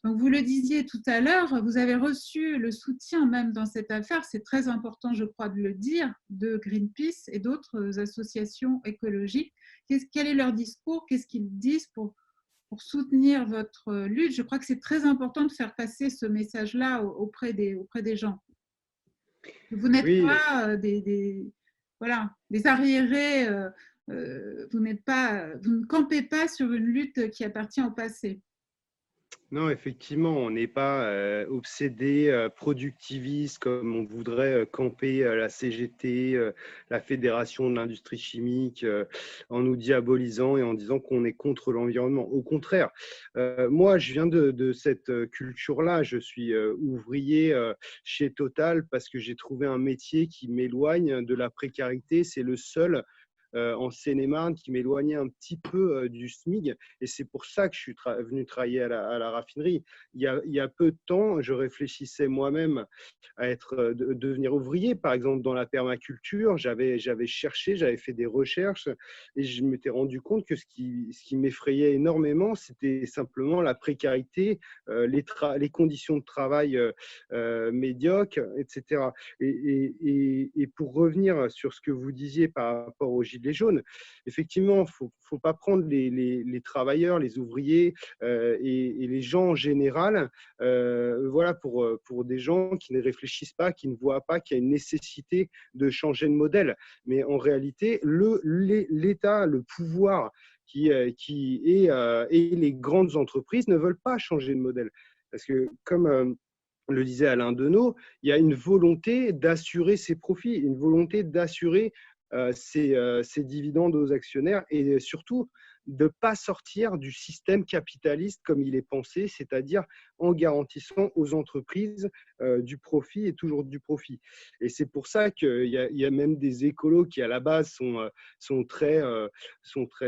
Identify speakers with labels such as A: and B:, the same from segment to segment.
A: Donc, vous le disiez tout à l'heure, vous avez reçu le soutien même dans cette affaire, c'est très important, je crois, de le dire, de Greenpeace et d'autres associations écologiques. Quel est leur discours? Qu'est-ce qu'ils disent pour soutenir votre lutte? Je crois que c'est très important de faire passer ce message-là auprès des gens. Vous n'êtes
B: Oui,
A: pas voilà, des arriérés, vous ne campez pas sur une lutte qui appartient au passé.
B: non, effectivement, on n'est pas obsédé, productiviste comme on voudrait camper la CGT, la Fédération de l'industrie chimique, en nous diabolisant et en disant qu'on est contre l'environnement. Au contraire, moi, je viens de cette culture-là. Je suis ouvrier chez Total parce que j'ai trouvé un métier qui m'éloigne de la précarité. C'est le seul en Seine-et-Marne qui m'éloignait un petit peu du SMIG. Et c'est pour ça que je suis venu travailler à la raffinerie. Il y a peu de temps, je réfléchissais moi-même à devenir ouvrier, par exemple dans la permaculture. J'avais cherché, j'avais fait des recherches et je m'étais rendu compte que ce qui m'effrayait énormément, c'était simplement la précarité, les conditions de travail médiocres, etc. Et pour revenir sur ce que vous disiez par rapport aux Gilets jaunes, effectivement, il ne faut pas prendre les travailleurs, les ouvriers et les gens en général voilà, pour des gens qui ne réfléchissent pas, qui ne voient pas qu'il y a une nécessité de changer de modèle. Mais en réalité, l'État, le pouvoir et les grandes entreprises ne veulent pas changer de modèle. Parce que, comme le disait Alain Deneau, il y a une volonté d'assurer ses profits, une volonté d'assurer ses dividendes aux actionnaires et surtout de ne pas sortir du système capitaliste comme il est pensé, c'est-à-dire en garantissant aux entreprises du profit et toujours du profit. Et c'est pour ça qu'il y a même des écolos qui, à la base, sont très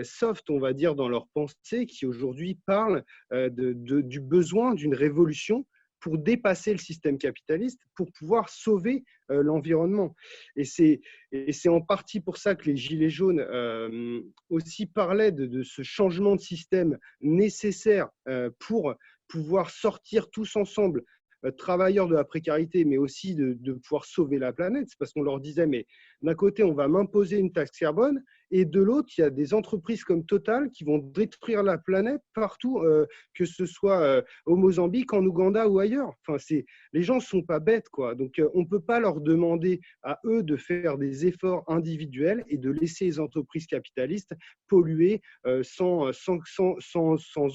B: soft, on va dire, dans leur pensée, qui aujourd'hui parlent du besoin d'une révolution pour dépasser le système capitaliste, pour pouvoir sauver l'environnement. Et c'est en partie pour ça que les Gilets jaunes aussi parlaient de ce changement de système nécessaire pour pouvoir sortir tous ensemble, travailleurs de la précarité, mais aussi de pouvoir sauver la planète. C'est parce qu'on leur disait, mais d'un côté, on va m'imposer une taxe carbone, et de l'autre, il y a des entreprises comme Total qui vont détruire la planète partout, que ce soit au Mozambique, en Ouganda ou ailleurs. Enfin, les gens ne sont pas bêtes, quoi. Donc, on ne peut pas leur demander à eux de faire des efforts individuels et de laisser les entreprises capitalistes polluer sans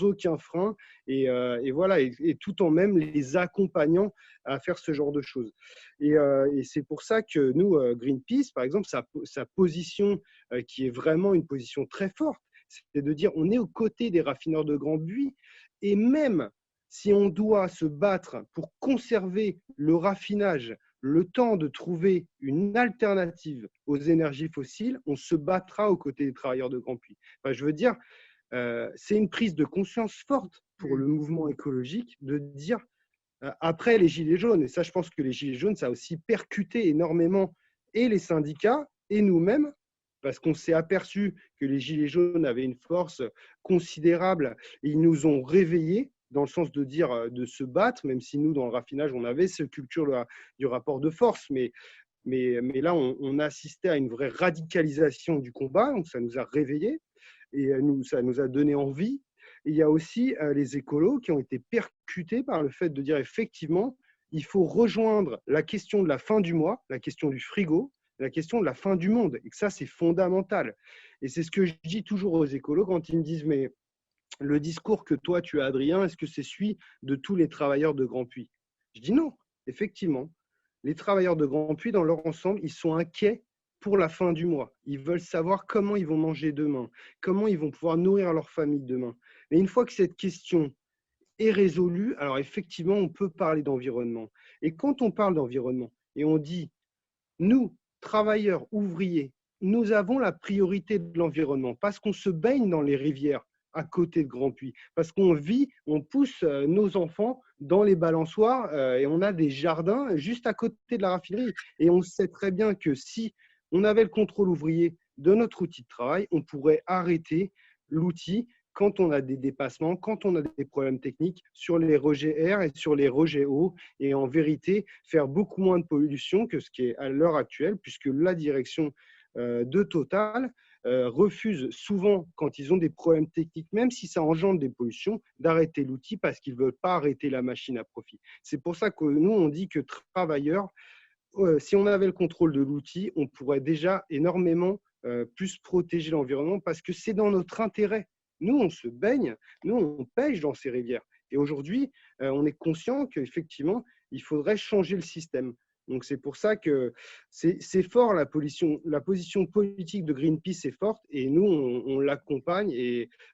B: aucun frein et voilà, et tout en même les accompagnant à faire ce genre de choses. Et c'est pour ça que nous, Greenpeace, par exemple, sa position qui est vraiment une position très forte, c'est de dire on est aux côtés des raffineurs de Grand Buis et même si on doit se battre pour conserver le raffinage, le temps de trouver une alternative aux énergies fossiles, on se battra aux côtés des travailleurs de Grand Buis. Enfin, je veux dire, c'est une prise de conscience forte pour le mouvement écologique de dire après les Gilets jaunes, et ça je pense que les Gilets jaunes, ça a aussi percuté énormément et les syndicats et nous-mêmes, parce qu'on s'est aperçu que les Gilets jaunes avaient une force considérable et ils nous ont réveillés dans le sens de dire de se battre, même si nous, dans le raffinage, on avait cette culture du rapport de force, mais là, on a assisté à une vraie radicalisation du combat, donc ça nous a réveillés et ça nous a donné envie. Et il y a aussi les écolos qui ont été percutés par le fait de dire effectivement, il faut rejoindre la question de la fin du mois, la question du frigo, la question de la fin du monde. Et que ça, c'est fondamental. Et c'est ce que je dis toujours aux écolos quand ils me disent, mais le discours que toi, tu as, Adrien, est-ce que c'est celui de tous les travailleurs de Grand Puy? Je dis non, effectivement. Les travailleurs de Grand Puy, dans leur ensemble, ils sont inquiets pour la fin du mois. Ils veulent savoir comment ils vont manger demain, comment ils vont pouvoir nourrir leur famille demain. Mais une fois que cette question est résolue, alors effectivement, on peut parler d'environnement. Et quand on parle d'environnement et on dit, nous, travailleurs, ouvriers, nous avons la priorité de l'environnement parce qu'on se baigne dans les rivières à côté de Grand Puy, parce qu'on vit, on pousse nos enfants dans les balançoires et on a des jardins juste à côté de la raffinerie. Et on sait très bien que si on avait le contrôle ouvrier de notre outil de travail, on pourrait arrêter l'outil quand on a des dépassements, quand on a des problèmes techniques sur les rejets air et sur les rejets eau, et en vérité faire beaucoup moins de pollution que ce qui est à l'heure actuelle, puisque la direction de Total refuse souvent, quand ils ont des problèmes techniques, même si ça engendre des pollutions, d'arrêter l'outil parce qu'ils ne veulent pas arrêter la machine à profit. C'est pour ça que nous, on dit que travailleurs, si on avait le contrôle de l'outil, on pourrait déjà énormément plus protéger l'environnement parce que c'est dans notre intérêt. Nous, on se baigne, nous, on pêche dans ces rivières. Et aujourd'hui, on est conscient qu'effectivement, il faudrait changer le système. Donc, c'est pour ça que c'est fort, la position politique de Greenpeace est forte et nous, on l'accompagne.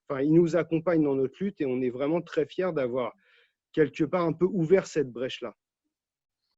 B: Enfin, il nous accompagne dans notre lutte et on est vraiment très fiers d'avoir quelque part un peu ouvert cette brèche-là.